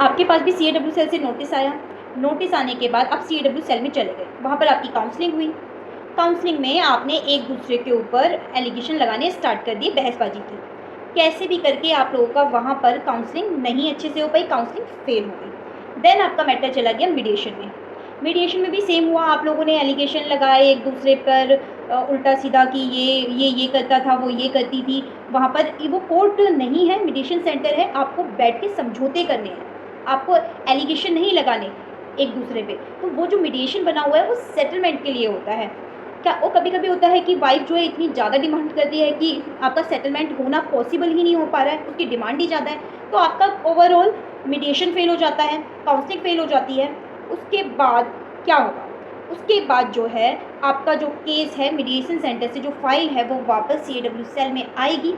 आपके पास भी CAW cell से नोटिस आया। नोटिस आने के बाद आप CAW सेल में चले गए, वहाँ पर आपकी काउंसलिंग हुई। काउंसलिंग में आपने एक दूसरे के ऊपर एलिगेशन लगाने स्टार्ट कर दिए, बहसबाजी की। कैसे भी करके आप लोगों का वहाँ पर काउंसलिंग नहीं अच्छे से हो पाई, काउंसलिंग फेल हो गई। देन आपका मैटर चला गया मीडिएशन में। मीडिएशन में भी सेम हुआ, आप लोगों ने एलिगेशन लगाए एक दूसरे पर उल्टा सीधा कि ये करता था, वो ये करती थी। वहाँ पर वो कोर्ट नहीं है, मीडिएशन सेंटर है, आपको बैठ के समझौते करने हैं, आपको एलिगेशन नहीं लगाने एक दूसरे पे। तो वो जो मीडिएशन बना हुआ है वो सेटलमेंट के लिए होता है। क्या वो कभी कभी होता है कि वाइफ जो है इतनी ज़्यादा डिमांड करती है कि आपका सेटलमेंट होना पॉसिबल ही नहीं हो पा रहा है, उसकी डिमांड ही ज़्यादा है, तो आपका ओवरऑल मीडिएशन फेल हो जाता है, काउंसलिंग फेल हो जाती है। उसके बाद क्या होगा? उसके बाद जो है आपका जो केस है मीडिएशन सेंटर से जो फाइल है वो वापस CAW सेल में आएगी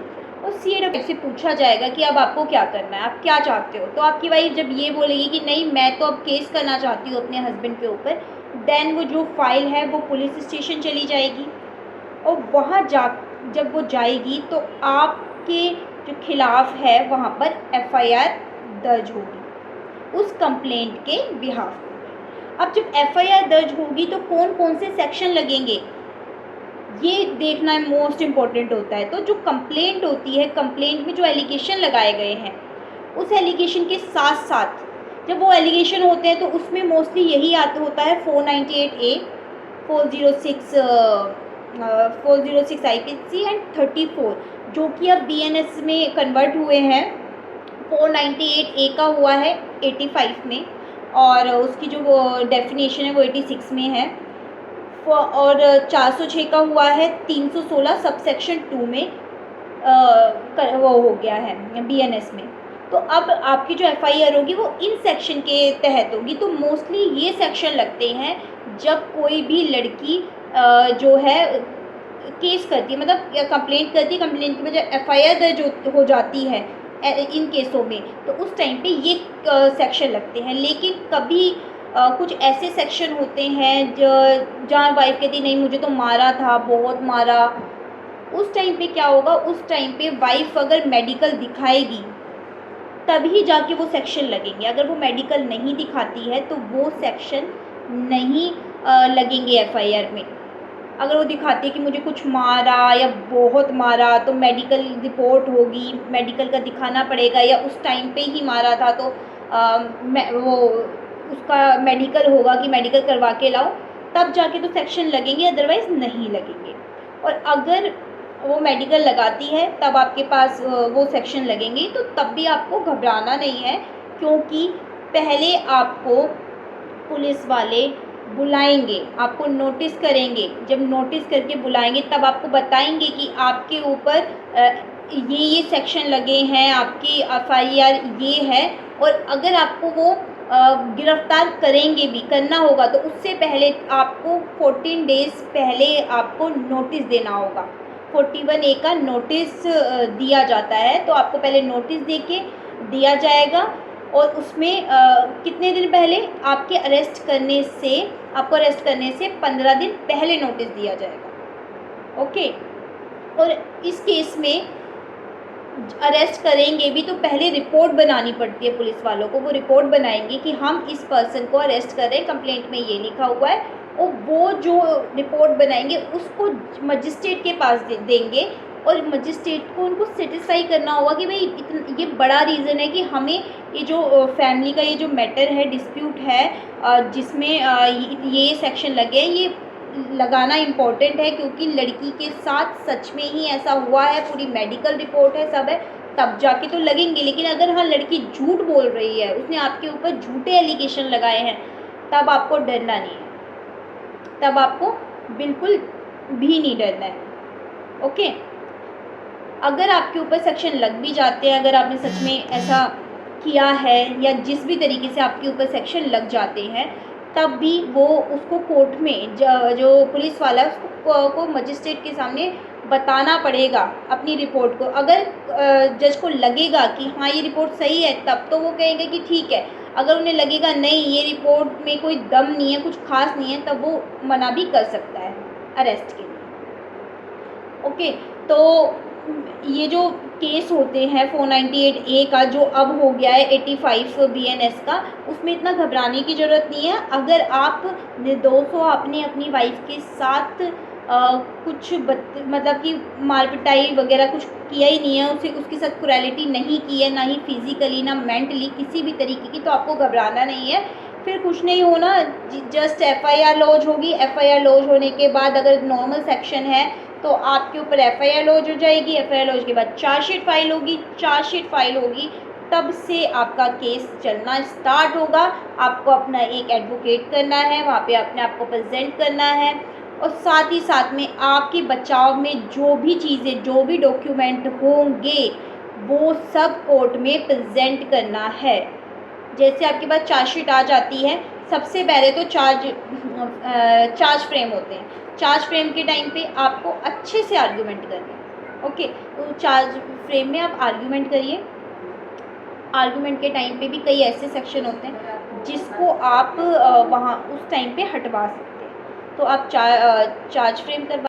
और CAW से पूछा जाएगा कि अब आपको क्या करना है, आप क्या चाहते हो। तो आपकी वाइफ जब ये बोलेगी कि नहीं मैं तो अब केस करना चाहती हूँ अपने हस्बैंड के ऊपर, देन वो जो फाइल है वो पुलिस स्टेशन चली जाएगी और वहाँ जब वो जाएगी तो आपके जो खिलाफ है वहाँ पर FIR दर्ज होगी उस कंप्लेंट के बिहाफ पे। अब जब FIR दर्ज होगी तो कौन कौन से सेक्शन लगेंगे ये देखना मोस्ट इम्पॉर्टेंट होता है। तो जो कंप्लेंट होती है, कंप्लेंट में जो एलिगेशन लगाए गए हैं उस एलिगेशन के साथ साथ जब वो एलिगेशन होते हैं तो उसमें मोस्टली यही होता है 498A, 406 IPC एंड 34 जो कि अब BNS में कन्वर्ट हुए हैं। 498A का हुआ है 85 में और उसकी जो डेफिनेशन है वो 86 में है और 406 का हुआ है 316 सबसेक्शन 2 में वो हो गया है BNS में। तो अब आपकी जो FIR होगी वो इन सेक्शन के तहत होगी। तो मोस्टली ये सेक्शन लगते हैं जब कोई भी लड़की जो है केस करती है, मतलब कंप्लेंट करती है, कंप्लेंट की वजह FIR दर्ज हो जाती है इन केसों में, तो उस टाइम पे ये सेक्शन लगते हैं। लेकिन कभी कुछ ऐसे सेक्शन होते हैं जहाँ वाइफ कहती नहीं मुझे तो मारा था, बहुत मारा, उस टाइम पे क्या होगा? उस टाइम पे वाइफ अगर मेडिकल दिखाएगी तभी जाके वो सेक्शन लगेंगे। अगर वो मेडिकल नहीं दिखाती है तो वो सेक्शन नहीं लगेंगे FIR में। अगर वो दिखाती है कि मुझे कुछ मारा या बहुत मारा तो मेडिकल रिपोर्ट होगी, मेडिकल का दिखाना पड़ेगा, या उस टाइम पे ही मारा था तो वो उसका मेडिकल होगा कि मेडिकल करवा के लाओ, तब जाके तो सेक्शन लगेंगे, अदरवाइज़ नहीं लगेंगे। और अगर वो मेडिकल लगाती है तब आपके पास वो सेक्शन लगेंगे, तो तब भी आपको घबराना नहीं है, क्योंकि पहले आपको पुलिस वाले बुलाएंगे, आपको नोटिस करेंगे। जब नोटिस करके बुलाएंगे तब आपको बताएंगे कि आपके ऊपर ये सेक्शन लगे हैं, आपकी FIR ये है। और अगर आपको वो गिरफ्तार करेंगे भी, करना होगा, तो उससे पहले आपको 14 डेज़ पहले आपको नोटिस देना होगा। 41A का नोटिस दिया जाता है, तो आपको पहले नोटिस देके दिया जाएगा और उसमें कितने दिन पहले? आपको अरेस्ट करने से 15 दिन पहले नोटिस दिया जाएगा। ओके। और इस केस में अरेस्ट करेंगे भी तो पहले रिपोर्ट बनानी पड़ती है पुलिस वालों को। वो रिपोर्ट बनाएंगे कि हम इस पर्सन को अरेस्ट कर रहे हैं, कंप्लेंट में ये लिखा हुआ है, और वो जो रिपोर्ट बनाएंगे उसको मजिस्ट्रेट के पास देंगे और मजिस्ट्रेट को उनको सेटिस्फाई करना होगा कि भाई ये बड़ा रीज़न है कि हमें ये जो फैमिली का ये जो मैटर है, डिस्प्यूट है, जिसमें ये सेक्शन लगे, ये लगाना इम्पोर्टेंट है, क्योंकि लड़की के साथ सच में ही ऐसा हुआ है, पूरी मेडिकल रिपोर्ट है, सब है, तब जाके तो लगेंगे। लेकिन अगर हाँ लड़की झूठ बोल रही है, उसने आपके ऊपर झूठे एलिगेशन लगाए हैं, तब आपको डरना नहीं है, तब आपको बिल्कुल भी नहीं डरना है। ओके। अगर आपके ऊपर सेक्शन लग भी जाते हैं, अगर आपने सच में ऐसा किया है या जिस भी तरीके से आपके ऊपर सेक्शन लग जाते हैं, तब भी वो उसको कोर्ट में जो पुलिस वाला है उसको मजिस्ट्रेट के सामने बताना पड़ेगा अपनी रिपोर्ट को। अगर जज को लगेगा कि हाँ ये रिपोर्ट सही है, तब तो वो कहेंगे कि ठीक है। अगर उन्हें लगेगा नहीं ये रिपोर्ट में कोई दम नहीं है, कुछ खास नहीं है, तब वो मना भी कर सकता है अरेस्ट के लिए। ओके। तो ये जो केस होते हैं 498A का, जो अब हो गया है 85 BNS का, उसमें इतना घबराने की ज़रूरत नहीं है। अगर आप निर्दोष हो, आपने अपनी वाइफ के साथ कुछ मतलब कि मार पिटाई वगैरह कुछ किया ही नहीं है, उसे उसके साथ क्रूरैलिटी नहीं की है, ना ही फिज़िकली ना मेंटली किसी भी तरीके की, तो आपको घबराना नहीं है। फिर कुछ नहीं होना, जस्ट FIR लॉज होगी। FIR लॉज होने के बाद अगर नॉर्मल सेक्शन है तो आपके ऊपर FIR लॉज हो जाएगी। FIR लॉज के बाद चार्जशीट फाइल होगी। चार्जशीट फाइल होगी तब से आपका केस चलना स्टार्ट होगा। आपको अपना एक एडवोकेट करना है, वहाँ पे अपने आप को प्रेजेंट करना है, और साथ ही साथ में आपके बचाव में जो भी चीज़ें, जो भी डॉक्यूमेंट होंगे, वो सब कोर्ट में प्रेजेंट करना है। जैसे आपके पास चार्जशीट आ जाती है, सबसे पहले तो चार्ज फ्रेम होते हैं। चार्ज फ्रेम के टाइम पे आपको अच्छे से आर्ग्यूमेंट करना है। ओके, तो चार्ज फ्रेम में आप आर्ग्यूमेंट करिए। आर्ग्यूमेंट के टाइम पे भी कई ऐसे सेक्शन होते हैं जिसको आप वहाँ उस टाइम पे हटवा सकते हैं। तो आप चार्ज फ्रेम करवा